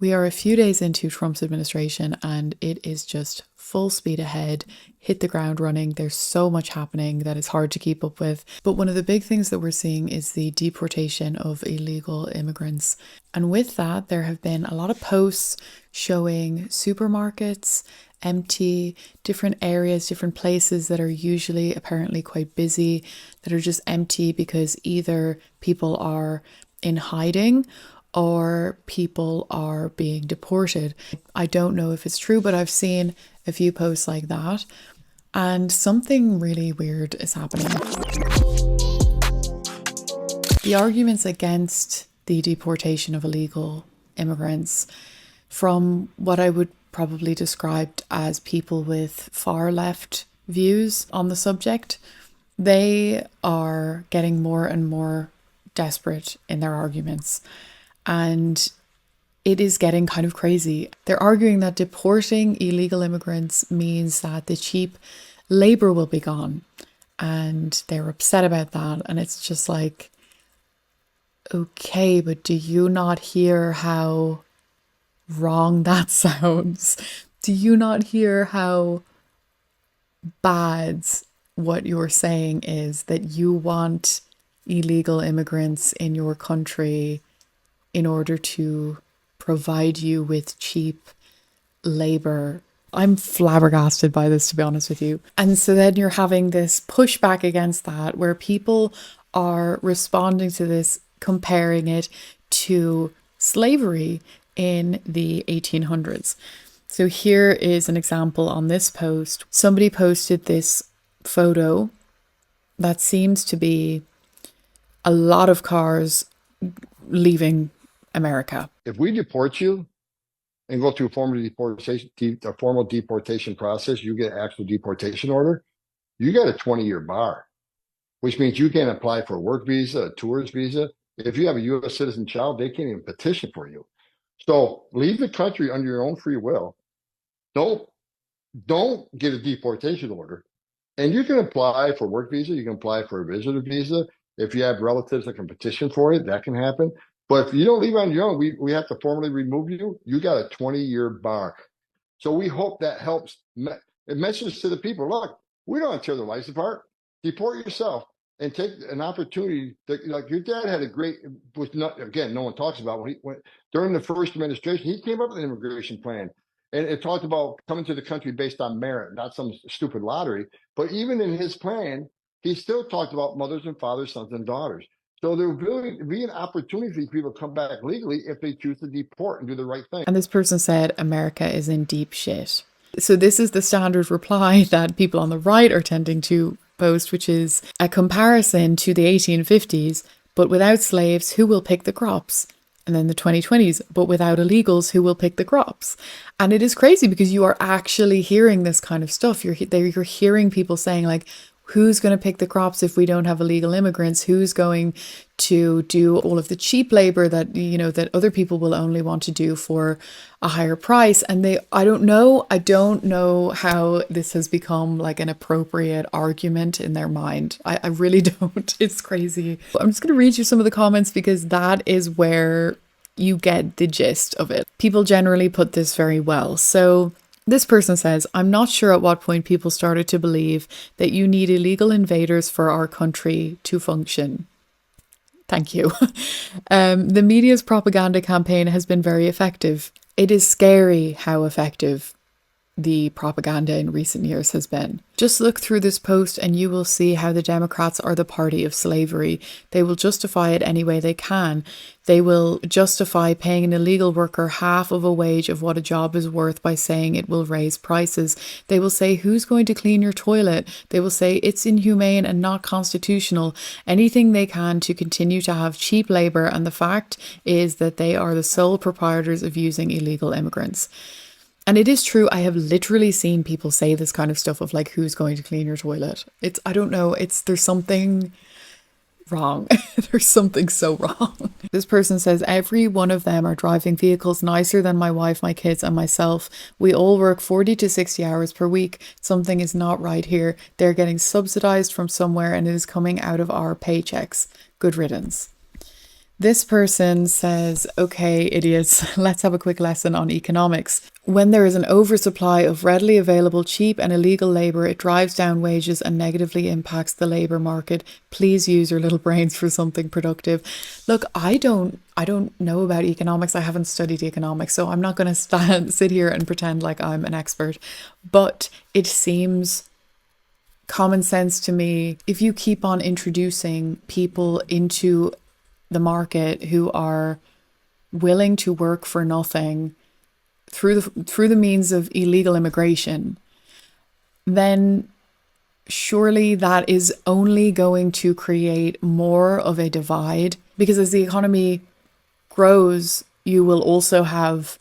We are a few days into Trump's administration and it is just full speed ahead, hit the ground running. There's so much happening that it's hard to keep up with. But one of the big things that we're seeing is the deportation of illegal immigrants. And with that, there have been a lot of posts showing supermarkets empty, different areas, different places that are usually apparently quite busy, that are just empty because either people are in hiding or people are being deported. I don't know if it's true, but I've seen a few posts like that, and something really weird is happening. The arguments against the deportation of illegal immigrants from what I would probably describe as people with far left views on the subject, they are getting more and more desperate in their arguments. And it is getting kind of crazy. They're arguing that deporting illegal immigrants means that the cheap labor will be gone. And they're upset about that. And it's just like, okay, but do you not hear how wrong that sounds? Do you not hear how bad what you're saying is, that you want illegal immigrants in your country in order to provide you with cheap labor? I'm flabbergasted by this, to be honest with you. And so then you're having this pushback against that, where people are responding to this, comparing it to slavery in the 1800s. So here is an example on this post. Somebody posted this photo that seems to be a lot of cars leaving America. If we deport you and go through a formal deportation process, you get an actual deportation order, you got a 20-year bar, which means you can't apply for a work visa, a tourist visa. If you have a U.S. citizen child, they can't even petition for you. So leave the country under your own free will. Don't get a deportation order. And you can apply for work visa. You can apply for a visitor visa. If you have relatives that can petition for it, that can happen. But if you don't leave on your own, we have to formally remove you. You got a 20-year bar. So we hope that helps. It mentions to the people, look, we don't want to tear the lives apart. Deport yourself and take an opportunity. Like your dad had a great, was not, again, no one talks about when during the first administration, he came up with an immigration plan. And it talked about coming to the country based on merit, not some stupid lottery. But even in his plan, he still talked about mothers and fathers, sons and daughters. So there will be an opportunity for people to come back legally if they choose to deport and do the right thing. And this person said, America is in deep shit. So this is the standard reply that people on the right are tending to post, which is a comparison to the 1850s, but without slaves, who will pick the crops? And then the 2020s, but without illegals, who will pick the crops? And it is crazy because you are actually hearing this kind of stuff. You're hearing people saying, like, who's going to pick the crops if we don't have illegal immigrants? Who's going to do all of the cheap labor that, you know, that other people will only want to do for a higher price? And I don't know how this has become like an appropriate argument in their mind. I really don't. It's crazy. I'm just going to read you some of the comments because that is where you get the gist of it. People generally put this very well. So this person says, I'm not sure at what point people started to believe that you need illegal invaders for our country to function. Thank you. The media's propaganda campaign has been very effective. It is scary how effective the propaganda in recent years has been. Just look through this post and you will see how the Democrats are the party of slavery. They will justify it any way they can. They will justify paying an illegal worker half of a wage of what a job is worth by saying it will raise prices. They will say, who's going to clean your toilet? They will say it's inhumane and not constitutional. Anything they can to continue to have cheap labor. And the fact is that they are the sole proprietors of using illegal immigrants. And it is true, I have literally seen people say this kind of stuff of like, who's going to clean your toilet? I don't know, there's something wrong. There's something so wrong. This person says, every one of them are driving vehicles nicer than my wife, my kids and myself. We all work 40 to 60 hours per week. Something is not right here. They're getting subsidized from somewhere and it is coming out of our paychecks. Good riddance. This person says, okay, idiots, let's have a quick lesson on economics. When there is an oversupply of readily available cheap and illegal labour, it drives down wages and negatively impacts the labour market. Please use your little brains for something productive. Look, I don't know about economics. I haven't studied economics, so I'm not going to sit here and pretend like I'm an expert. But it seems common sense to me. If you keep on introducing people into the market who are willing to work for nothing through the means of illegal immigration, then surely that is only going to create more of a divide, because as the economy grows, you will also have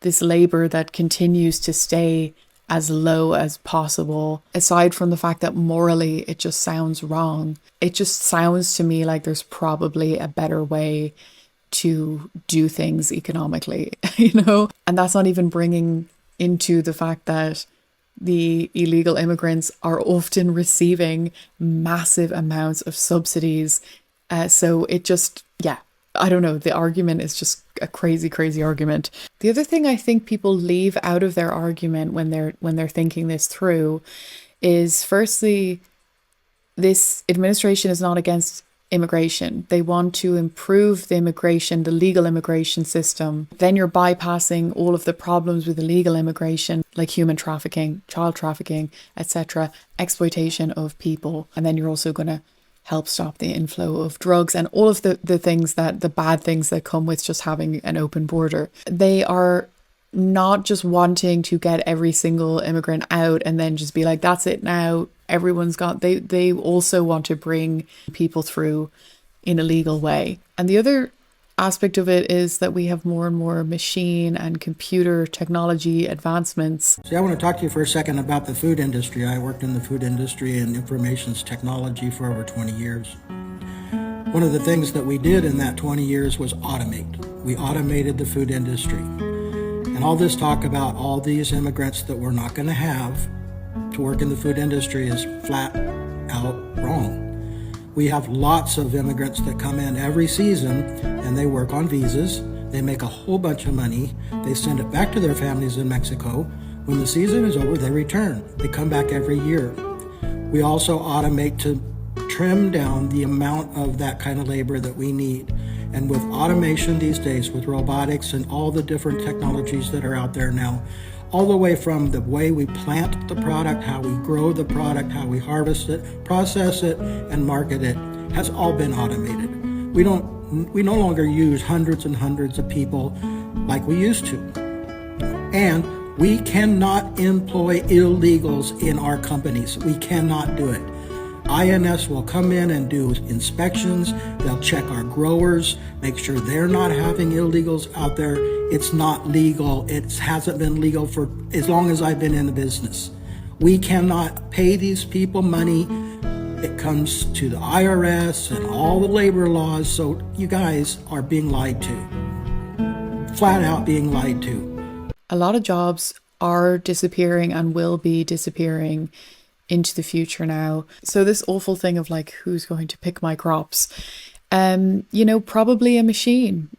this labor that continues to stay as low as possible. Aside from the fact that morally it just sounds wrong, it just sounds to me like there's probably a better way to do things economically, And that's not even bringing into the fact that the illegal immigrants are often receiving massive amounts of subsidies. So it just, yeah, I don't know. The argument is just a crazy, crazy argument. The other thing I think people leave out of their argument when they're thinking this through is, firstly, this administration is not against immigration. They want to improve the legal immigration system. Then you're bypassing all of the problems with illegal immigration, like human trafficking, child trafficking, etc., exploitation of people. And then you're also going to help stop the inflow of drugs and all of the things the bad things that come with just having an open border. They are not just wanting to get every single immigrant out and then just be like, that's it now, everyone's got, they also want to bring people through in a legal way. And the other aspect of it is that we have more and more machine and computer technology advancements. See, I want to talk to you for a second about the food industry. I worked in the food industry and information technology for over 20 years. One of the things that we did in that 20 years was automate. We automated the food industry. And all this talk about all these immigrants that we're not going to have to work in the food industry is flat out wrong. We have lots of immigrants that come in every season and they work on visas. They make a whole bunch of money. They send it back to their families in Mexico. When the season is over, they return. They come back every year. We also automate to trim down the amount of that kind of labor that we need. And with automation these days, with robotics and all the different technologies that are out there now, all the way from the way we plant the product, how we grow the product, how we harvest it, process it, and market it, has all been automated. We no longer use hundreds and hundreds of people like we used to. And we cannot employ illegals in our companies. We cannot do it. INS will come in and do inspections. They'll check our growers, make sure they're not having illegals out there. It's not legal. It hasn't been legal for as long as I've been in the business. We cannot pay these people money. It comes to the IRS and all the labor laws. So you guys are being lied to. Flat out being lied to. A lot of jobs are disappearing and will be disappearing into the future now. So this awful thing of like, who's going to pick my crops? Probably a machine.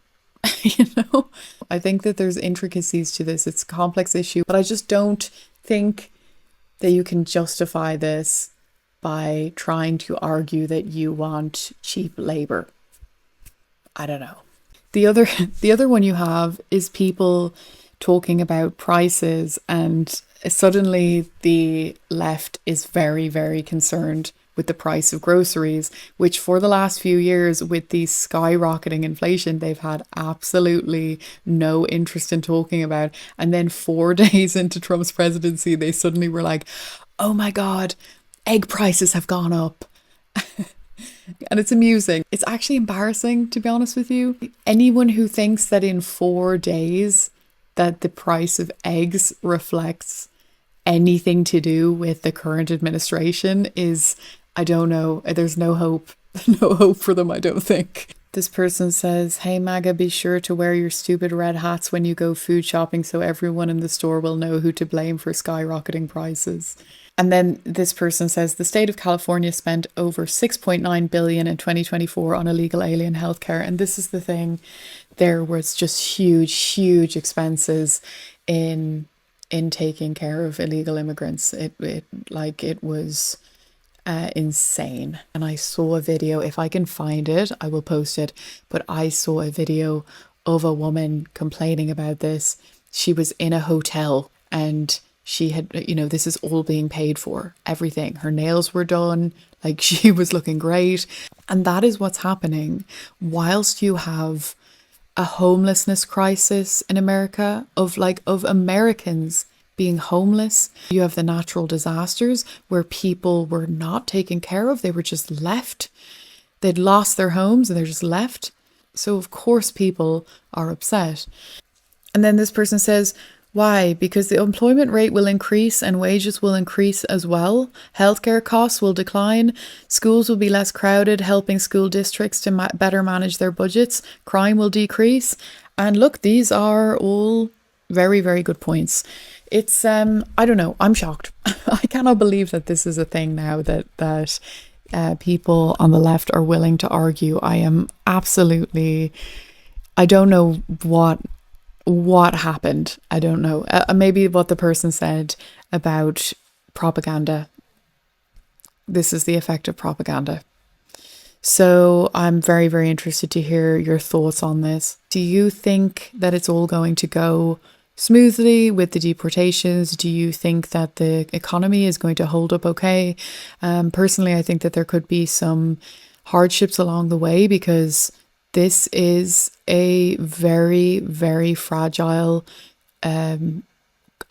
I think that there's intricacies to this. It's a complex issue, but I just don't think that you can justify this by trying to argue that you want cheap labor. I don't know. The other one you have is people talking about prices, and suddenly the left is very, very concerned with the price of groceries, which for the last few years, with the skyrocketing inflation, they've had absolutely no interest in talking about. And then 4 days into Trump's presidency, they suddenly were like, oh my God, egg prices have gone up. And it's amusing. It's actually embarrassing, to be honest with you. Anyone who thinks that in 4 days that the price of eggs reflects anything to do with the current administration is, I don't know, there's no hope. No hope for them, I don't think. This person says, "Hey Maga, be sure to wear your stupid red hats when you go food shopping so everyone in the store will know who to blame for skyrocketing prices." And then this person says the state of California spent over 6.9 billion in 2024 on illegal alien healthcare. And this is the thing, there was just huge expenses in taking care of illegal immigrants. It was insane. And I saw a video, if I can find it, I will post it. But I saw a video of a woman complaining about this. She was in a hotel and she had, this is all being paid for, everything. Her nails were done, like she was looking great. And that is what's happening whilst you have a homelessness crisis in America of Americans being homeless. You have the natural disasters where people were not taken care of. They were just left. They'd lost their homes and they're just left. So of course people are upset. And then this person says, why? Because the employment rate will increase and wages will increase as well. Healthcare costs will decline. Schools will be less crowded, helping school districts to better manage their budgets. Crime will decrease. And look, these are all very, very good points. It's, I don't know, I'm shocked. I cannot believe that this is a thing now that people on the left are willing to argue. I am absolutely, I don't know what happened. I don't know. Maybe what the person said about propaganda. This is the effect of propaganda. So I'm very, very interested to hear your thoughts on this. Do you think that it's all going to go smoothly with the deportations? Do you think that the economy is going to hold up okay? Personally, I think that there could be some hardships along the way because this is a very, very fragile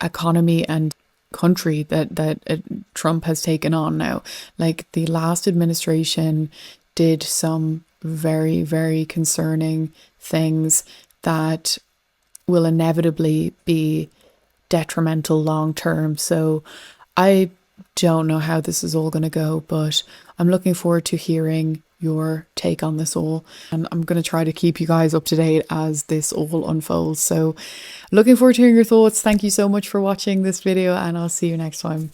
economy and country that Trump has taken on now. Like the last administration did some very, very concerning things that will inevitably be detrimental long term. So I don't know how this is all going to go, but I'm looking forward to hearing your take on this all, and I'm going to try to keep you guys up to date as this all unfolds. So looking forward to hearing your thoughts. Thank you so much for watching this video and I'll see you next time.